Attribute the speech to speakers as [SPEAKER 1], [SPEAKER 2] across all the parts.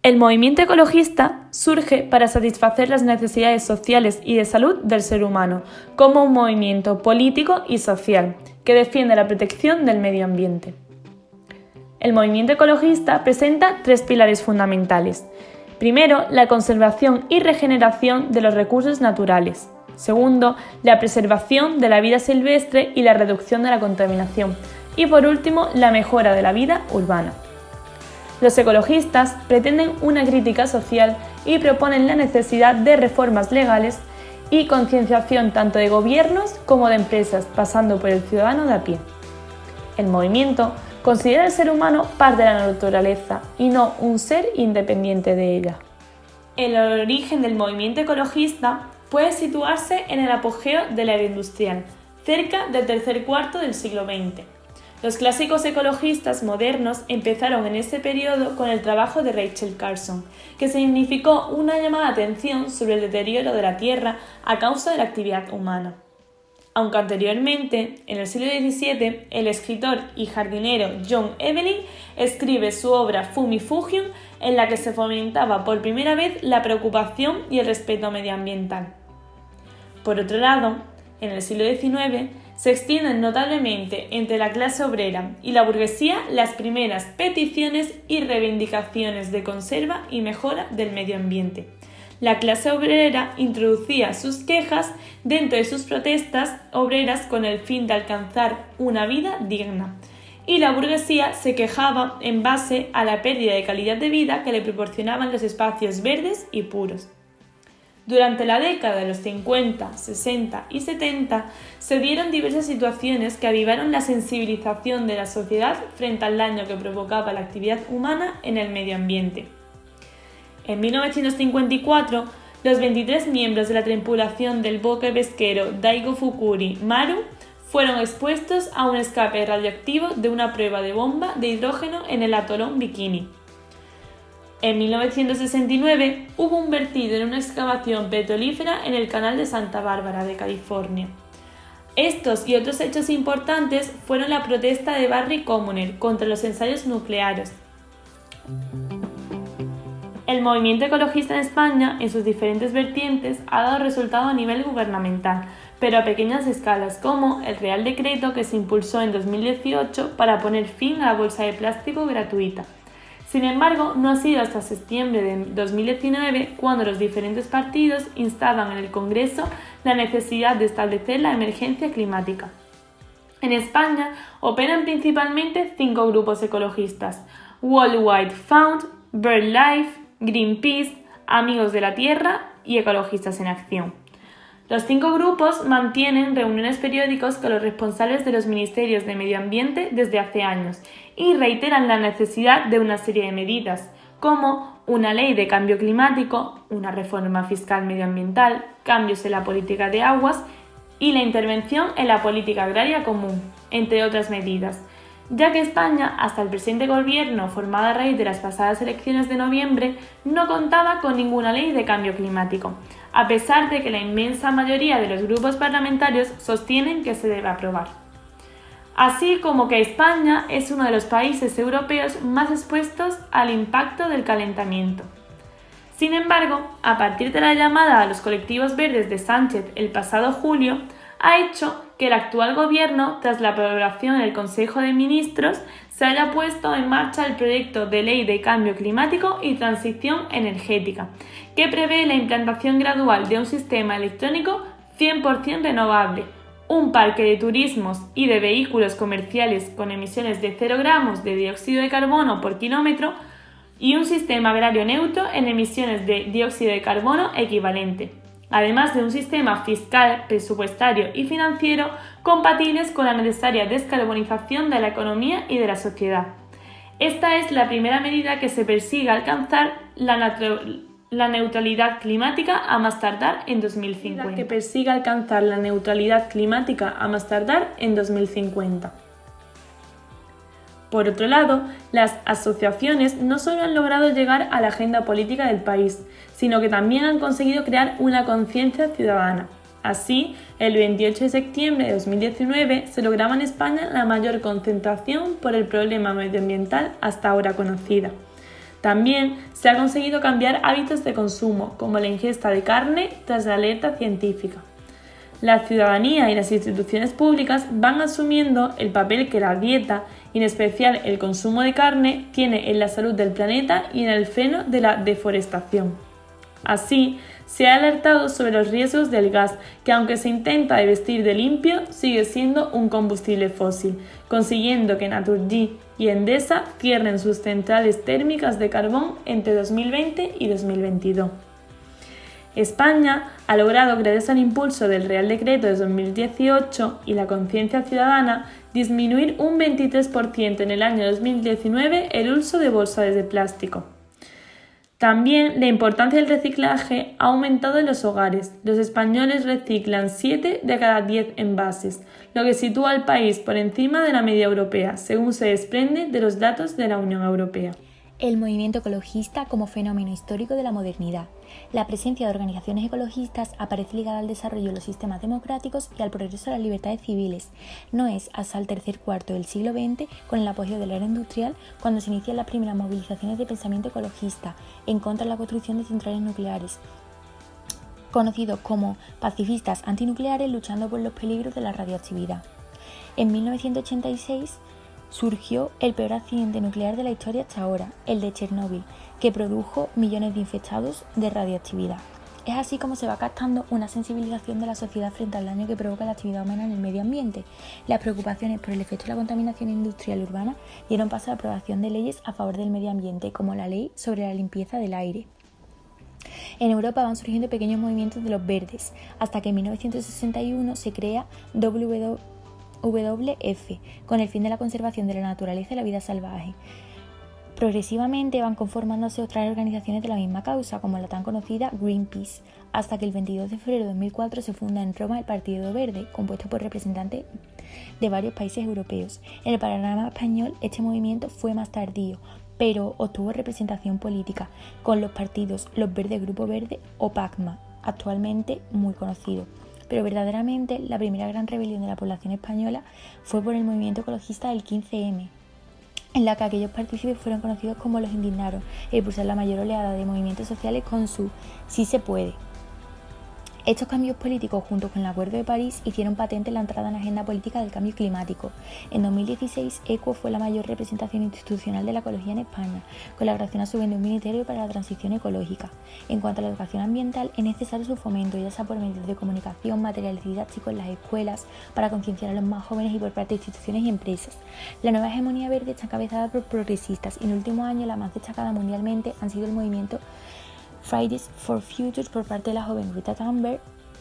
[SPEAKER 1] El movimiento ecologista surge para satisfacer las necesidades sociales y de salud del ser humano, como un movimiento político y social que defiende la protección del medio ambiente. El movimiento ecologista presenta tres pilares fundamentales. Primero, la conservación y regeneración de los recursos naturales. Segundo, la preservación de la vida silvestre y la reducción de la contaminación. Y por último, la mejora de la vida urbana. Los ecologistas pretenden una crítica social y proponen la necesidad de reformas legales y concienciación tanto de gobiernos como de empresas, pasando por el ciudadano de a pie. El movimiento considera al ser humano parte de la naturaleza y no un ser independiente de ella. El origen del movimiento ecologista puede situarse en el apogeo de la era industrial, cerca del tercer cuarto del siglo XX. Los clásicos ecologistas modernos empezaron en ese periodo con el trabajo de Rachel Carson, que significó una llamada de atención sobre el deterioro de la Tierra a causa de la actividad humana. Aunque anteriormente, en el siglo XVII, el escritor y jardinero John Evelyn escribe su obra Fumifugium, en la que se fomentaba por primera vez la preocupación y el respeto medioambiental. Por otro lado, en el siglo XIX, se extienden notablemente entre la clase obrera y la burguesía las primeras peticiones y reivindicaciones de conserva y mejora del medio ambiente. La clase obrera introducía sus quejas dentro de sus protestas obreras con el fin de alcanzar una vida digna, y la burguesía se quejaba en base a la pérdida de calidad de vida que le proporcionaban los espacios verdes y puros. Durante la década de los 50, 60 y 70 se dieron diversas situaciones que avivaron la sensibilización de la sociedad frente al daño que provocaba la actividad humana en el medio ambiente. En 1954, los 23 miembros de la tripulación del buque pesquero Daigo Fukuri Maru fueron expuestos a un escape radioactivo de una prueba de bomba de hidrógeno en el atolón Bikini. En 1969 hubo un vertido en una excavación petrolífera en el canal de Santa Bárbara de California. Estos y otros hechos importantes fueron la protesta de Barry Commoner contra los ensayos nucleares. El movimiento ecologista en España, en sus diferentes vertientes, ha dado resultado a nivel gubernamental, pero a pequeñas escalas, como el Real Decreto que se impulsó en 2018 para poner fin a la bolsa de plástico gratuita. Sin embargo, no ha sido hasta septiembre de 2019 cuando los diferentes partidos instaban en el Congreso la necesidad de establecer la emergencia climática. En España operan principalmente 5 grupos ecologistas: Worldwide Fund, BirdLife, Greenpeace, Amigos de la Tierra y Ecologistas en Acción. Los 5 grupos mantienen reuniones periódicas con los responsables de los ministerios de Medio Ambiente desde hace años y reiteran la necesidad de una serie de medidas, como una ley de cambio climático, una reforma fiscal medioambiental, cambios en la política de aguas y la intervención en la política agraria común, entre otras medidas, ya que España, hasta el presente gobierno formado a raíz de las pasadas elecciones de noviembre, no contaba con ninguna ley de cambio climático, a pesar de que la inmensa mayoría de los grupos parlamentarios sostienen que se debe aprobar. Así como que España es uno de los países europeos más expuestos al impacto del calentamiento. Sin embargo, a partir de la llamada a los colectivos verdes de Sánchez el pasado julio, ha hecho que el actual gobierno, tras la aprobación en el Consejo de Ministros, se haya puesto en marcha el proyecto de Ley de Cambio Climático y Transición Energética, que prevé la implantación gradual de un sistema electrónico 100% renovable, un parque de turismos y de vehículos comerciales con emisiones de 0 gramos de dióxido de carbono por kilómetro y un sistema agrario neutro en emisiones de dióxido de carbono equivalente, además de un sistema fiscal, presupuestario y financiero compatibles con la necesaria descarbonización de la economía y de la sociedad. Esta es la primera medida que se persigue alcanzar la neutralidad climática a más tardar en 2050. Por otro lado, las asociaciones no solo han logrado llegar a la agenda política del país, sino que también han conseguido crear una conciencia ciudadana. Así, el 28 de septiembre de 2019 se lograba en España la mayor concentración por el problema medioambiental hasta ahora conocida. También se ha conseguido cambiar hábitos de consumo, como la ingesta de carne tras la alerta científica. La ciudadanía y las instituciones públicas van asumiendo el papel que la dieta, y en especial el consumo de carne, tiene en la salud del planeta y en el freno de la deforestación. Así, se ha alertado sobre los riesgos del gas, que aunque se intenta vestir de limpio, sigue siendo un combustible fósil, consiguiendo que Naturgy y Endesa cierren sus centrales térmicas de carbón entre 2020 y 2022. España ha logrado, gracias al impulso del Real Decreto de 2018 y la conciencia ciudadana, disminuir un 23% en el año 2019 el uso de bolsas de plástico. También la importancia del reciclaje ha aumentado en los hogares. Los españoles reciclan 7 de cada 10 envases, lo que sitúa al país por encima de la media europea, según se desprende de los datos de la Unión Europea.
[SPEAKER 2] El movimiento ecologista como fenómeno histórico de la modernidad. La presencia de organizaciones ecologistas aparece ligada al desarrollo de los sistemas democráticos y al progreso de las libertades civiles. No es hasta el tercer cuarto del siglo XX, con el apogeo de la era industrial, cuando se inician las primeras movilizaciones de pensamiento ecologista en contra de la construcción de centrales nucleares, conocidos como pacifistas antinucleares luchando por los peligros de la radioactividad. En 1986, surgió el peor accidente nuclear de la historia hasta ahora, el de Chernóbil, que produjo millones de infectados de radioactividad. Es así como se va captando una sensibilización de la sociedad frente al daño que provoca la actividad humana en el medio ambiente. Las preocupaciones por el efecto de la contaminación industrial urbana dieron paso a la aprobación de leyes a favor del medio ambiente, como la Ley sobre la limpieza del aire. En Europa van surgiendo pequeños movimientos de los verdes, hasta que en 1961 se crea WWF, con el fin de la conservación de la naturaleza y la vida salvaje. Progresivamente van conformándose otras organizaciones de la misma causa, como la tan conocida Greenpeace, hasta que el 22 de febrero de 2004 se funda en Roma el Partido Verde, compuesto por representantes de varios países europeos. En el panorama español, este movimiento fue más tardío, pero obtuvo representación política, con los partidos Los Verdes Grupo Verde o PACMA, actualmente muy conocido. Pero verdaderamente la primera gran rebelión de la población española fue por el movimiento ecologista del 15M, en la que aquellos partícipes fueron conocidos como los indignados e impulsaron la mayor oleada de movimientos sociales con su "sí se puede". Estos cambios políticos, junto con el Acuerdo de París, hicieron patente la entrada en la agenda política del cambio climático. En 2016, ECUO fue la mayor representación institucional de la ecología en España, con la creación a su vez de un Ministerio para la Transición Ecológica. En cuanto a la educación ambiental, es necesario su fomento, ya sea por medios de comunicación, materiales didácticos en las escuelas, para concienciar a los más jóvenes y por parte de instituciones y empresas. La nueva hegemonía verde está encabezada por progresistas y en el último año la más destacada mundialmente han sido el movimiento Fridays for Future por parte de la joven Greta Thunberg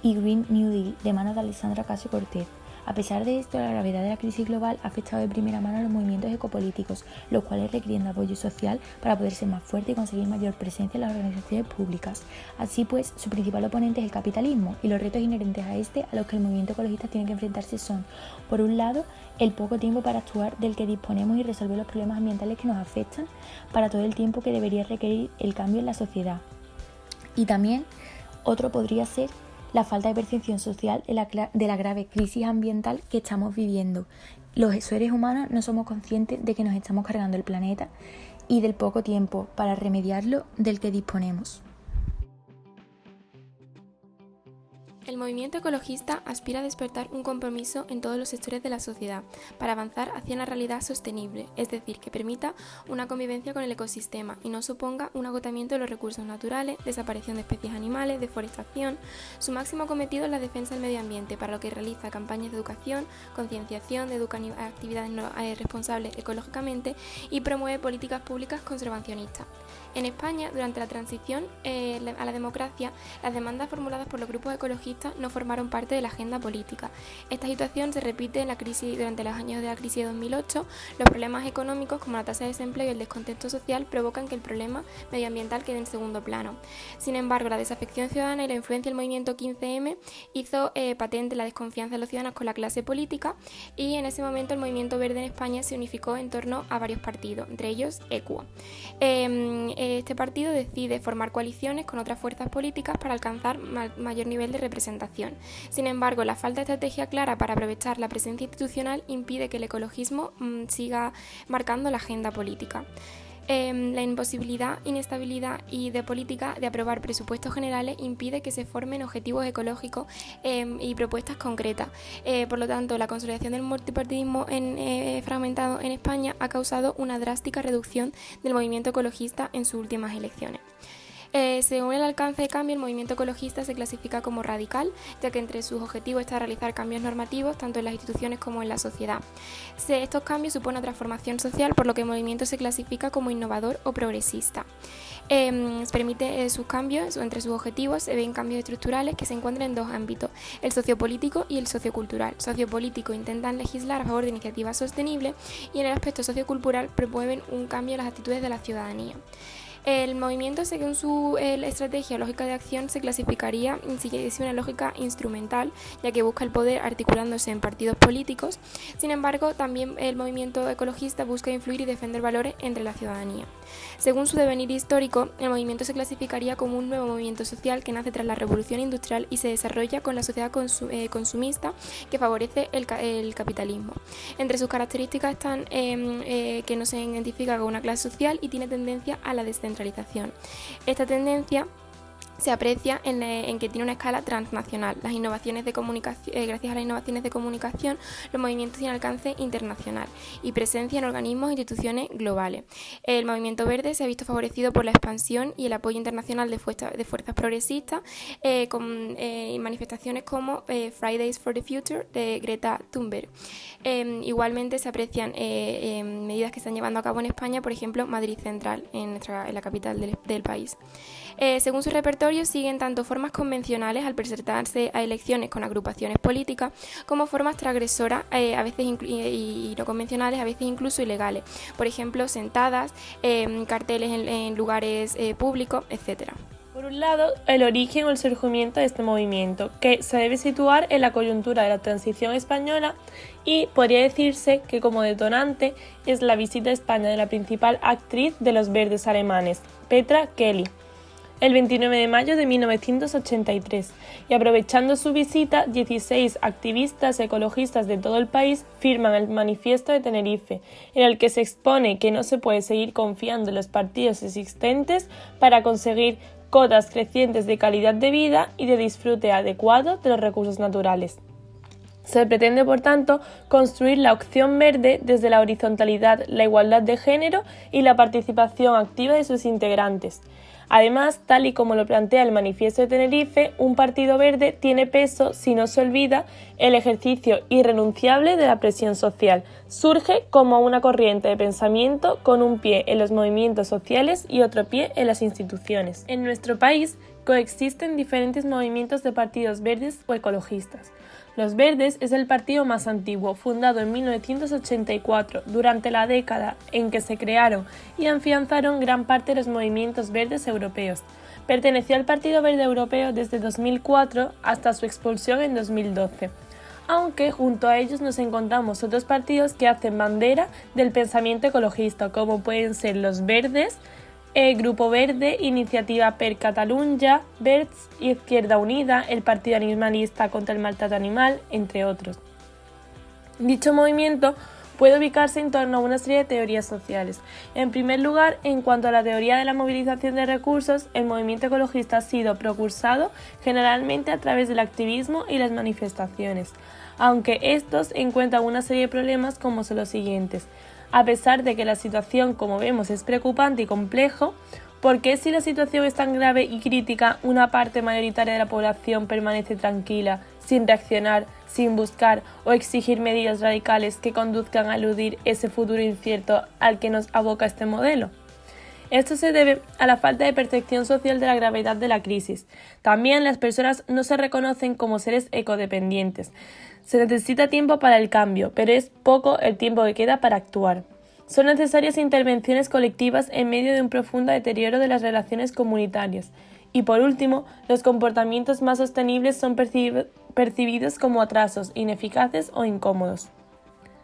[SPEAKER 2] y Green New Deal de manos de Alexandra Ocasio-Cortez. A pesar de esto, la gravedad de la crisis global ha afectado de primera mano a los movimientos ecopolíticos, los cuales requieren de apoyo social para poder ser más fuertes y conseguir mayor presencia en las organizaciones públicas. Así pues, su principal oponente es el capitalismo, y los retos inherentes a este a los que el movimiento ecologista tiene que enfrentarse son, por un lado, el poco tiempo para actuar del que disponemos y resolver los problemas ambientales que nos afectan, para todo el tiempo que debería requerir el cambio en la sociedad. Y también, otro podría ser la falta de percepción social de la grave crisis ambiental que estamos viviendo. Los seres humanos no somos conscientes de que nos estamos cargando el planeta y del poco tiempo para remediarlo del que disponemos.
[SPEAKER 3] El movimiento ecologista aspira a despertar un compromiso en todos los sectores de la sociedad para avanzar hacia una realidad sostenible, es decir, que permita una convivencia con el ecosistema y no suponga un agotamiento de los recursos naturales, desaparición de especies animales, deforestación. Su máximo cometido es la defensa del medio ambiente, para lo que realiza campañas de educación, concienciación, de actividades responsables ecológicamente y promueve políticas públicas conservacionistas. En España, durante la transición a la democracia, las demandas formuladas por los grupos ecologistas no formaron parte de la agenda política. Esta situación se repite en la crisis durante los años de la crisis de 2008. Los problemas económicos, como la tasa de desempleo y el descontento social, provocan que el problema medioambiental quede en segundo plano. Sin embargo, la desafección ciudadana y la influencia del movimiento 15M hizo patente la desconfianza de los ciudadanos con la clase política, y en ese momento el movimiento verde en España se unificó en torno a varios partidos, entre ellos ECUO. Este partido decide formar coaliciones con otras fuerzas políticas para alcanzar mayor nivel de representación. Sin embargo, la falta de estrategia clara para aprovechar la presencia institucional impide que el ecologismo siga marcando la agenda política. La imposibilidad, inestabilidad y de política de aprobar presupuestos generales impide que se formen objetivos ecológicos y propuestas concretas. Por lo tanto, la consolidación del multipartidismo fragmentado en España ha causado una drástica reducción del movimiento ecologista en sus últimas elecciones. Según el alcance de cambio, el movimiento ecologista se clasifica como radical, ya que entre sus objetivos está realizar cambios normativos tanto en las instituciones como en la sociedad. Estos cambios suponen una transformación social, por lo que el movimiento se clasifica como innovador o progresista. Permite sus cambios, entre sus objetivos se ven cambios estructurales que se encuentran en dos ámbitos, el sociopolítico y el sociocultural. Sociopolítico intentan legislar a favor de iniciativas sostenibles y en el aspecto sociocultural promueven un cambio en las actitudes de la ciudadanía. El movimiento, según su estrategia o lógica de acción, se clasificaría si es una lógica instrumental, ya que busca el poder articulándose en partidos políticos. Sin embargo, también el movimiento ecologista busca influir y defender valores entre la ciudadanía. Según su devenir histórico, el movimiento se clasificaría como un nuevo movimiento social que nace tras la revolución industrial y se desarrolla con la sociedad consumista que favorece el capitalismo. Entre sus características están que no se identifica con una clase social y tiene tendencia a la descentralización. Esta tendencia se aprecia en que tiene una escala transnacional. Las innovaciones de comunicación, gracias a las innovaciones de comunicación, los movimientos tienen alcance internacional y presencia en organismos e instituciones globales. El movimiento verde se ha visto favorecido por la expansión y el apoyo internacional de fuerzas progresistas, con manifestaciones como Fridays for the Future de Greta Thunberg. Igualmente se aprecian medidas que se están llevando a cabo en España, por ejemplo, Madrid Central, en la capital del país. Según su repertorio, siguen tanto formas convencionales al presentarse a elecciones con agrupaciones políticas, como formas transgresoras, a veces y no convencionales, a veces incluso ilegales. Por ejemplo, sentadas, carteles en lugares públicos, etc.
[SPEAKER 1] Por un lado, el origen o el surgimiento de este movimiento, que se debe situar en la coyuntura de la transición española y podría decirse que como detonante es la visita a España de la principal actriz de los verdes alemanes, Petra Kelly, el 29 de mayo de 1983, y aprovechando su visita, 16 activistas ecologistas de todo el país firman el Manifiesto de Tenerife, en el que se expone que no se puede seguir confiando en los partidos existentes para conseguir cotas crecientes de calidad de vida y de disfrute adecuado de los recursos naturales. Se pretende, por tanto, construir la opción verde desde la horizontalidad, la igualdad de género y la participación activa de sus integrantes. Además, tal y como lo plantea el Manifiesto de Tenerife, un partido verde tiene peso si no se olvida el ejercicio irrenunciable de la presión social. Surge como una corriente de pensamiento con un pie en los movimientos sociales y otro pie en las instituciones. En nuestro país coexisten diferentes movimientos de partidos verdes o ecologistas. Los Verdes es el partido más antiguo, fundado en 1984, durante la década en que se crearon y afianzaron gran parte de los movimientos verdes europeos. Perteneció al Partido Verde Europeo desde 2004 hasta su expulsión en 2012. Aunque junto a ellos nos encontramos otros partidos que hacen bandera del pensamiento ecologista, como pueden ser los Verdes, Grupo Verde, Iniciativa per Catalunya, Verds, Izquierda Unida, el Partido Animalista contra el Maltrato Animal, entre otros. Dicho movimiento puede ubicarse en torno a una serie de teorías sociales. En primer lugar, en cuanto a la teoría de la movilización de recursos, el movimiento ecologista ha sido propulsado generalmente a través del activismo y las manifestaciones, aunque estos encuentran una serie de problemas como son los siguientes. A pesar de que la situación, como vemos, es preocupante y complejo, ¿por qué si la situación es tan grave y crítica, una parte mayoritaria de la población permanece tranquila, sin reaccionar, sin buscar o exigir medidas radicales que conduzcan a eludir ese futuro incierto al que nos aboca este modelo? Esto se debe a la falta de percepción social de la gravedad de la crisis. También las personas no se reconocen como seres ecodependientes. Se necesita tiempo para el cambio, pero es poco el tiempo que queda para actuar. Son necesarias intervenciones colectivas en medio de un profundo deterioro de las relaciones comunitarias. Y por último, los comportamientos más sostenibles son percibidos como atrasos, ineficaces o incómodos.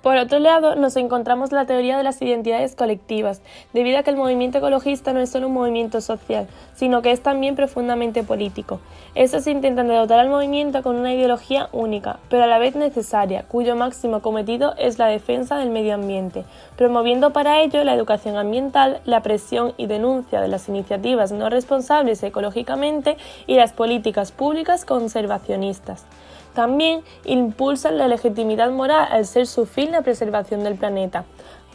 [SPEAKER 1] Por otro lado, nos encontramos la teoría de las identidades colectivas, debido a que el movimiento ecologista no es solo un movimiento social, sino que es también profundamente político. Estos intentan dotar al movimiento con una ideología única, pero a la vez necesaria, cuyo máximo cometido es la defensa del medio ambiente, promoviendo para ello la educación ambiental, la presión y denuncia de las iniciativas no responsables ecológicamente y las políticas públicas conservacionistas. También impulsan la legitimidad moral al ser su fin la preservación del planeta.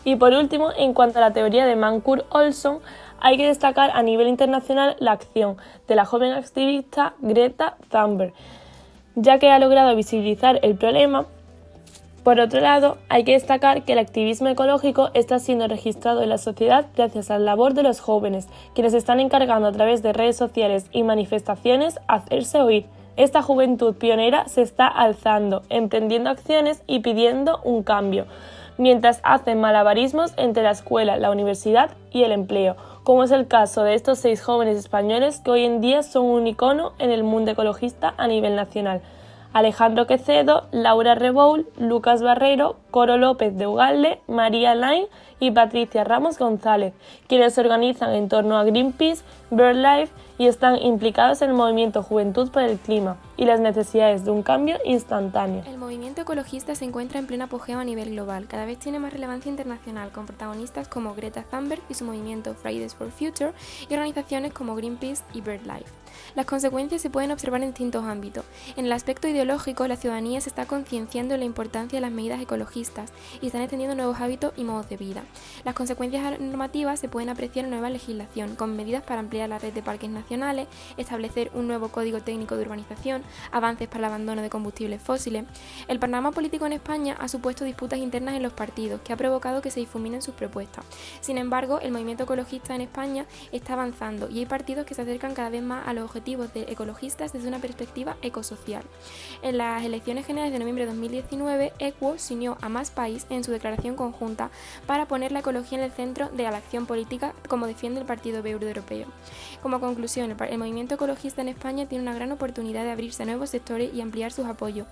[SPEAKER 1] Y por último, en cuanto a la teoría de Mancur-Olson, hay que destacar a nivel internacional la acción de la joven activista Greta Thunberg, ya que ha logrado visibilizar el problema. Por otro lado, hay que destacar que el activismo ecológico está siendo registrado en la sociedad gracias a la labor de los jóvenes, quienes están encargando a través de redes sociales y manifestaciones hacerse oír. Esta juventud pionera se está alzando, emprendiendo acciones y pidiendo un cambio, mientras hacen malabarismos entre la escuela, la universidad y el empleo, como es el caso de estos 6 jóvenes españoles que hoy en día son un icono en el mundo ecologista a nivel nacional. Alejandro Quecedo, Laura Reboul, Lucas Barrero, Coro López de Ugalde, María Lain y Patricia Ramos González, quienes se organizan en torno a Greenpeace, BirdLife y están implicados en el movimiento Juventud por el Clima y las necesidades de un cambio instantáneo.
[SPEAKER 3] El movimiento ecologista se encuentra en pleno apogeo a nivel global, cada vez tiene más relevancia internacional, con protagonistas como Greta Thunberg y su movimiento Fridays for Future y organizaciones como Greenpeace y BirdLife. Las consecuencias se pueden observar en distintos ámbitos. En el aspecto ideológico, la ciudadanía se está concienciando de la importancia de las medidas ecologistas y están extendiendo nuevos hábitos y modos de vida. Las consecuencias normativas se pueden apreciar en nueva legislación, con medidas para ampliar la red de parques nacionales, establecer un nuevo código técnico de urbanización, avances para el abandono de combustibles fósiles. El panorama político en España ha supuesto disputas internas en los partidos, que ha provocado que se difuminen sus propuestas. Sin embargo, el movimiento ecologista en España está avanzando y hay partidos que se acercan cada vez más a los objetivos de ecologistas desde una perspectiva ecosocial. En las elecciones generales de noviembre de 2019, Equo se unió a Más País en su declaración conjunta para poner la ecología en el centro de la acción política, como defiende el Partido Verde Europeo. Como conclusión, el movimiento ecologista en España tiene una gran oportunidad de abrirse a nuevos sectores y ampliar sus apoyos.